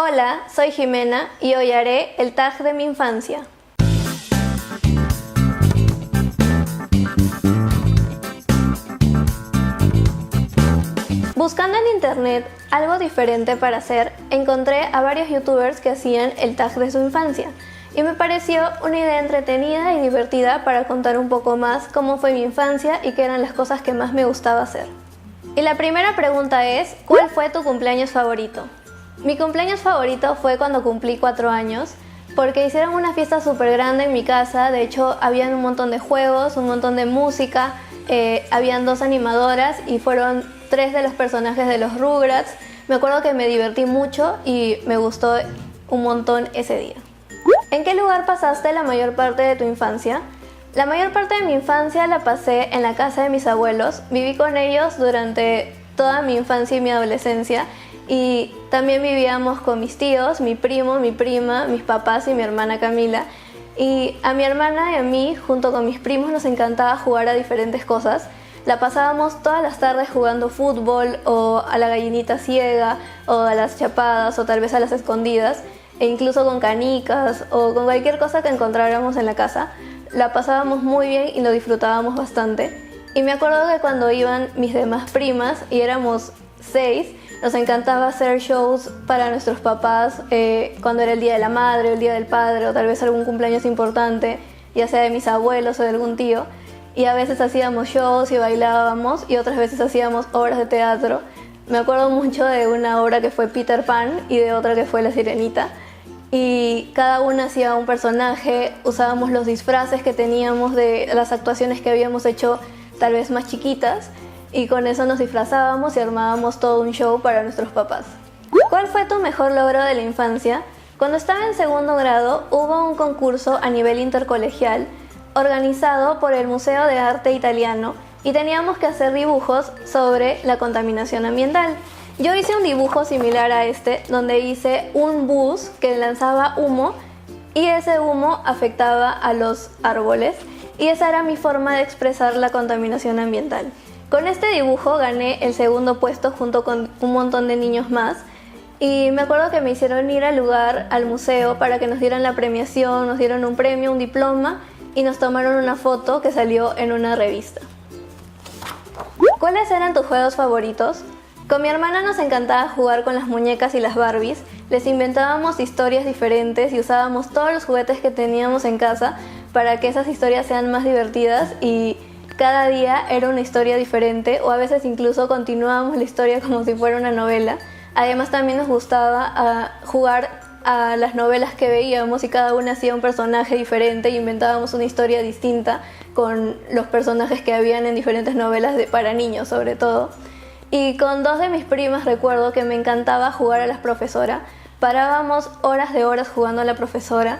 Hola, soy Jimena y hoy haré el tag de mi infancia. Buscando en internet algo diferente para hacer, encontré a varios youtubers que hacían el tag de su infancia y me pareció una idea entretenida y divertida para contar un poco más cómo fue mi infancia y qué eran las cosas que más me gustaba hacer. Y la primera pregunta es, ¿cuál fue tu cumpleaños favorito? Mi cumpleaños favorito fue cuando cumplí 4 años, porque hicieron una fiesta súper grande en mi casa. De hecho, habían un montón de juegos, un montón de música, habían 2 animadoras y fueron 3 de los personajes de los Rugrats. Me acuerdo que me divertí mucho y me gustó un montón ese día. ¿En qué lugar pasaste la mayor parte de tu infancia? La mayor parte de mi infancia la pasé en la casa de mis abuelos. Viví con ellos durante toda mi infancia y mi adolescencia. Y también vivíamos con mis tíos, mi primo, mi prima, mis papás y mi hermana Camila. Y a mi hermana y a mí, junto con mis primos, nos encantaba jugar a diferentes cosas. La pasábamos todas las tardes jugando fútbol o a la gallinita ciega o a las chapadas o tal vez a las escondidas e incluso con canicas o con cualquier cosa que encontráramos en la casa. La pasábamos muy bien y lo disfrutábamos bastante. Y me acuerdo que cuando iban mis demás primas y éramos 6, nos encantaba hacer shows para nuestros papás cuando era el día de la madre o el día del padre o tal vez algún cumpleaños importante, ya sea de mis abuelos o de algún tío. Y a veces hacíamos shows y bailábamos y otras veces hacíamos obras de teatro. Me acuerdo mucho de una obra que fue Peter Pan y de otra que fue La Sirenita. Y cada una hacía un personaje, usábamos los disfraces que teníamos de las actuaciones que habíamos hecho tal vez más chiquitas. Y con eso nos disfrazábamos y armábamos todo un show para nuestros papás. ¿Cuál fue tu mejor logro de la infancia? Cuando estaba en segundo grado hubo un concurso a nivel intercolegial organizado por el Museo de Arte Italiano y teníamos que hacer dibujos sobre la contaminación ambiental. Yo hice un dibujo similar a este, donde hice un bus que lanzaba humo y ese humo afectaba a los árboles y esa era mi forma de expresar la contaminación ambiental. Con este dibujo gané el segundo puesto junto con un montón de niños más y me acuerdo que me hicieron ir al museo para que nos dieran la premiación, nos dieron un premio, un diploma y nos tomaron una foto que salió en una revista. ¿Cuáles eran tus juegos favoritos? Con mi hermana nos encantaba jugar con las muñecas y las Barbies, les inventábamos historias diferentes y usábamos todos los juguetes que teníamos en casa para que esas historias sean más divertidas y cada día era una historia diferente o a veces incluso continuábamos la historia como si fuera una novela. Además también nos gustaba jugar a las novelas que veíamos y cada una hacía un personaje diferente e inventábamos una historia distinta con los personajes que habían en diferentes novelas para niños sobre todo. Y con 2 de mis primas recuerdo que me encantaba jugar a la profesora. Parábamos horas de horas jugando a la profesora.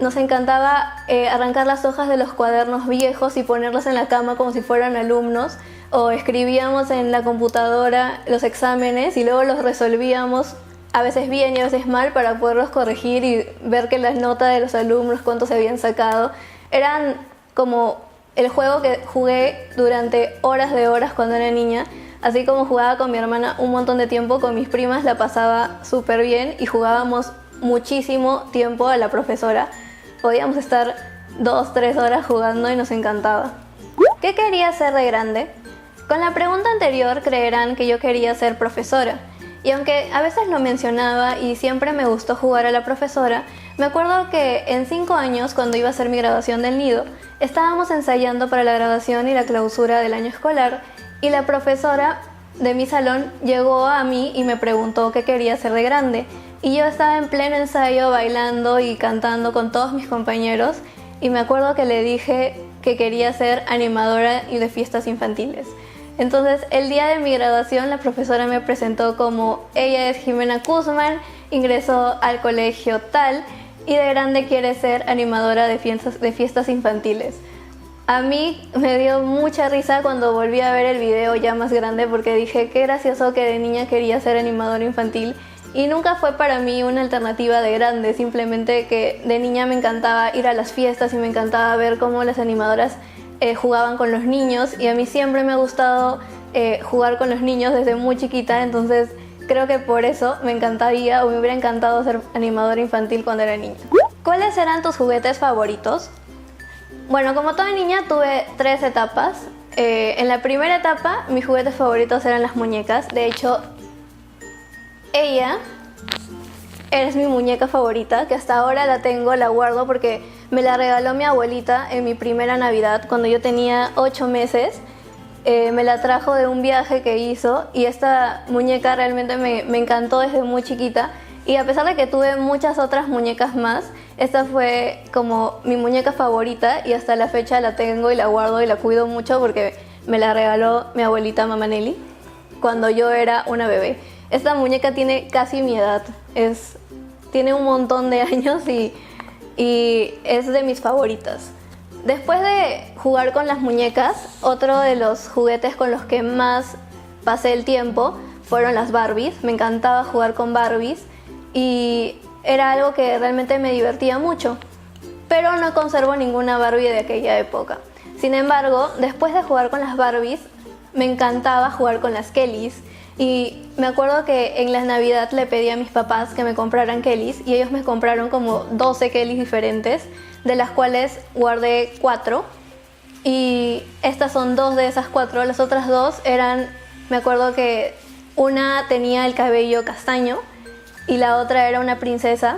Nos encantaba arrancar las hojas de los cuadernos viejos y ponerlas en la cama como si fueran alumnos o escribíamos en la computadora los exámenes y luego los resolvíamos a veces bien y a veces mal para poderlos corregir y ver que las notas de los alumnos, cuántos se habían sacado. Eran como el juego que jugué durante horas de horas cuando era niña. Así como jugaba con mi hermana un montón de tiempo, con mis primas la pasaba súper bien y jugábamos muchísimo tiempo a la profesora. Podíamos estar 2-3 horas jugando y nos encantaba. ¿Qué quería ser de grande? Con la pregunta anterior creerán que yo quería ser profesora. Y aunque a veces lo mencionaba y siempre me gustó jugar a la profesora, me acuerdo que en 5 años, cuando iba a hacer mi graduación del nido, estábamos ensayando para la graduación y la clausura del año escolar y la profesora de mi salón llegó a mí y me preguntó qué quería ser de grande. Y yo estaba en pleno ensayo bailando y cantando con todos mis compañeros y me acuerdo que le dije que quería ser animadora y de fiestas infantiles. Entonces el día de mi graduación la profesora me presentó como ella es Jimena Kuzman, ingresó al colegio tal y de grande quiere ser animadora de fiestas infantiles. A mí me dio mucha risa cuando volví a ver el video ya más grande porque dije qué gracioso que de niña quería ser animadora infantil y nunca fue para mí una alternativa de grande, simplemente que de niña me encantaba ir a las fiestas y me encantaba ver cómo las animadoras jugaban con los niños y a mí siempre me ha gustado jugar con los niños desde muy chiquita, entonces creo que por eso me encantaría o me hubiera encantado ser animadora infantil cuando era niña. ¿Cuáles eran tus juguetes favoritos? Bueno, como toda niña tuve 3 etapas. En la primera etapa mis juguetes favoritos eran las muñecas. De hecho, ella es mi muñeca favorita, que hasta ahora la tengo, la guardo porque me la regaló mi abuelita en mi primera Navidad cuando yo tenía 8 meses. Me la trajo de un viaje que hizo y esta muñeca realmente me encantó desde muy chiquita. Y a pesar de que tuve muchas otras muñecas más, esta fue como mi muñeca favorita y hasta la fecha la tengo y la guardo y la cuido mucho porque me la regaló mi abuelita Mamá Nelly cuando yo era una bebé. Esta muñeca tiene casi mi edad, tiene un montón de años y es de mis favoritas. Después de jugar con las muñecas, otro de los juguetes con los que más pasé el tiempo fueron las Barbies. Me encantaba jugar con Barbies y era algo que realmente me divertía mucho, pero no conservo ninguna Barbie de aquella época. Sin embargo, después de jugar con las Barbies, me encantaba jugar con las Kellys y me acuerdo que en la Navidad le pedí a mis papás que me compraran Kellys y ellos me compraron como 12 Kellys diferentes, de las cuales guardé 4 y estas son 2 de esas 4. Las otras 2 eran, me acuerdo que una tenía el cabello castaño y la otra era una princesa,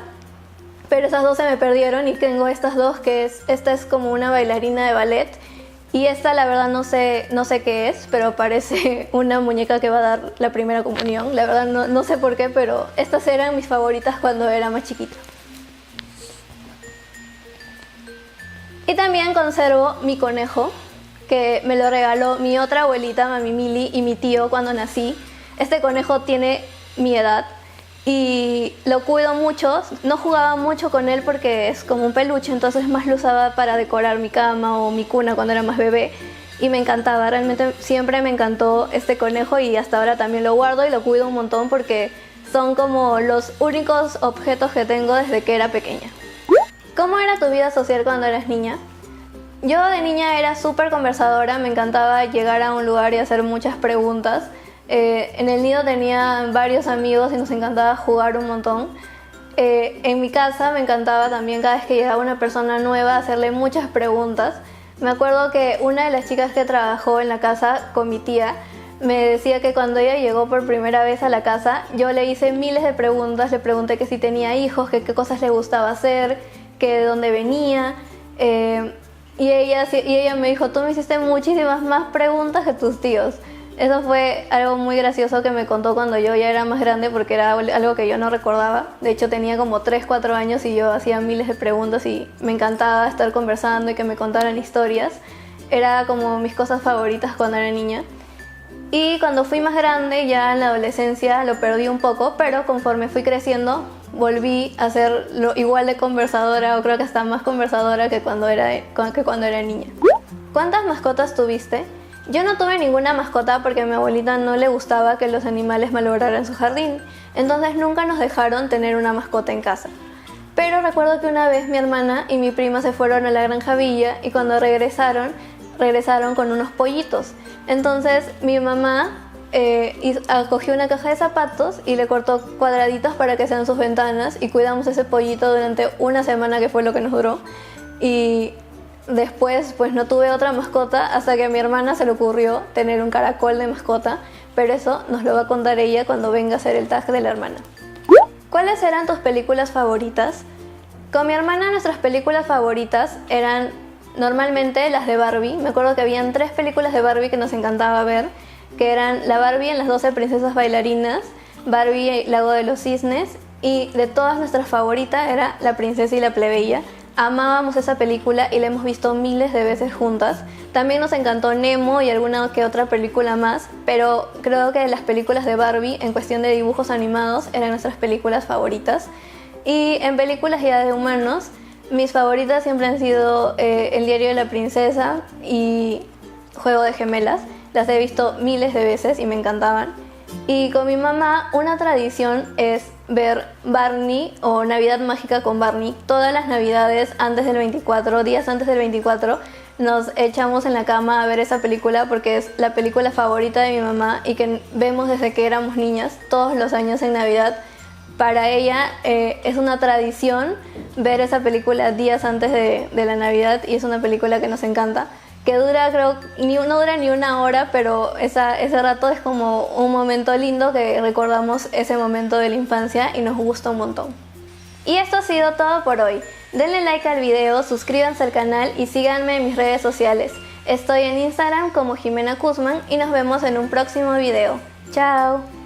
pero esas 2 se me perdieron y tengo estas 2 esta es como una bailarina de ballet y esta la verdad no sé qué es, pero parece una muñeca que va a dar la primera comunión. La verdad no sé por qué, pero estas eran mis favoritas cuando era más chiquita. Y también conservo mi conejo, que me lo regaló mi otra abuelita, Mami Mili, y mi tío cuando nací. Este conejo tiene mi edad y lo cuido mucho. No jugaba mucho con él porque es como un peluche, entonces más lo usaba para decorar mi cama o mi cuna cuando era más bebé. Y me encantaba, realmente siempre me encantó este conejo y hasta ahora también lo guardo y lo cuido un montón porque son como los únicos objetos que tengo desde que era pequeña. ¿Cómo era tu vida social cuando eras niña? Yo de niña era súper conversadora, me encantaba llegar a un lugar y hacer muchas preguntas. En el nido tenía varios amigos y nos encantaba jugar un montón. En mi casa me encantaba también cada vez que llegaba una persona nueva hacerle muchas preguntas. Me acuerdo que una de las chicas que trabajó en la casa con mi tía me decía que cuando ella llegó por primera vez a la casa yo le hice miles de preguntas, le pregunté que si tenía hijos, que qué cosas le gustaba hacer, que de dónde venía, y ella me dijo, tú me hiciste muchísimas más preguntas que tus tíos. Eso fue algo muy gracioso que me contó cuando yo ya era más grande porque era algo que yo no recordaba. De hecho tenía como 3, 4 años y yo hacía miles de preguntas y me encantaba estar conversando y que me contaran historias. Era como mis cosas favoritas cuando era niña. Y cuando fui más grande, ya en la adolescencia lo perdí un poco, pero conforme fui creciendo volví a ser igual de conversadora o creo que hasta más conversadora que cuando era niña. ¿Cuántas mascotas tuviste? Yo no tuve ninguna mascota porque a mi abuelita no le gustaba que los animales malograran su jardín, entonces nunca nos dejaron tener una mascota en casa. Pero recuerdo que una vez mi hermana y mi prima se fueron a la granja Villa y cuando regresaron con unos pollitos. Entonces mi mamá cogió una caja de zapatos y le cortó cuadraditos para que sean sus ventanas y cuidamos ese pollito durante una semana, que fue lo que nos duró. Y después pues no tuve otra mascota hasta que a mi hermana se le ocurrió tener un caracol de mascota, pero eso nos lo va a contar ella cuando venga a hacer el tag de la hermana. ¿Cuáles eran tus películas favoritas? Con mi hermana nuestras películas favoritas eran normalmente las de Barbie. Me acuerdo que habían 3 películas de Barbie que nos encantaba ver, que eran la Barbie en las 12 princesas bailarinas, Barbie Lago de los Cisnes y de todas nuestras favoritas era La princesa y la plebeya. Amábamos esa película y la hemos visto miles de veces juntas. También nos encantó Nemo y alguna que otra película más, pero creo que las películas de Barbie en cuestión de dibujos animados eran nuestras películas favoritas. Y en películas ya de humanos, mis favoritas siempre han sido El diario de la princesa y Juego de gemelas. Las he visto miles de veces y me encantaban. Y con mi mamá una tradición es ver Barney o Navidad Mágica con Barney. Todas las navidades antes del 24, días antes del 24, nos echamos en la cama a ver esa película porque es la película favorita de mi mamá y que vemos desde que éramos niñas, todos los años en Navidad. Para ella es una tradición ver esa película días antes de la Navidad y es una película que nos encanta. Que dura, creo, no dura ni una hora, pero ese rato es como un momento lindo que recordamos ese momento de la infancia y nos gusta un montón. Y esto ha sido todo por hoy. Denle like al video, suscríbanse al canal y síganme en mis redes sociales. Estoy en Instagram como Jimena Kuzman y nos vemos en un próximo video. ¡Chao!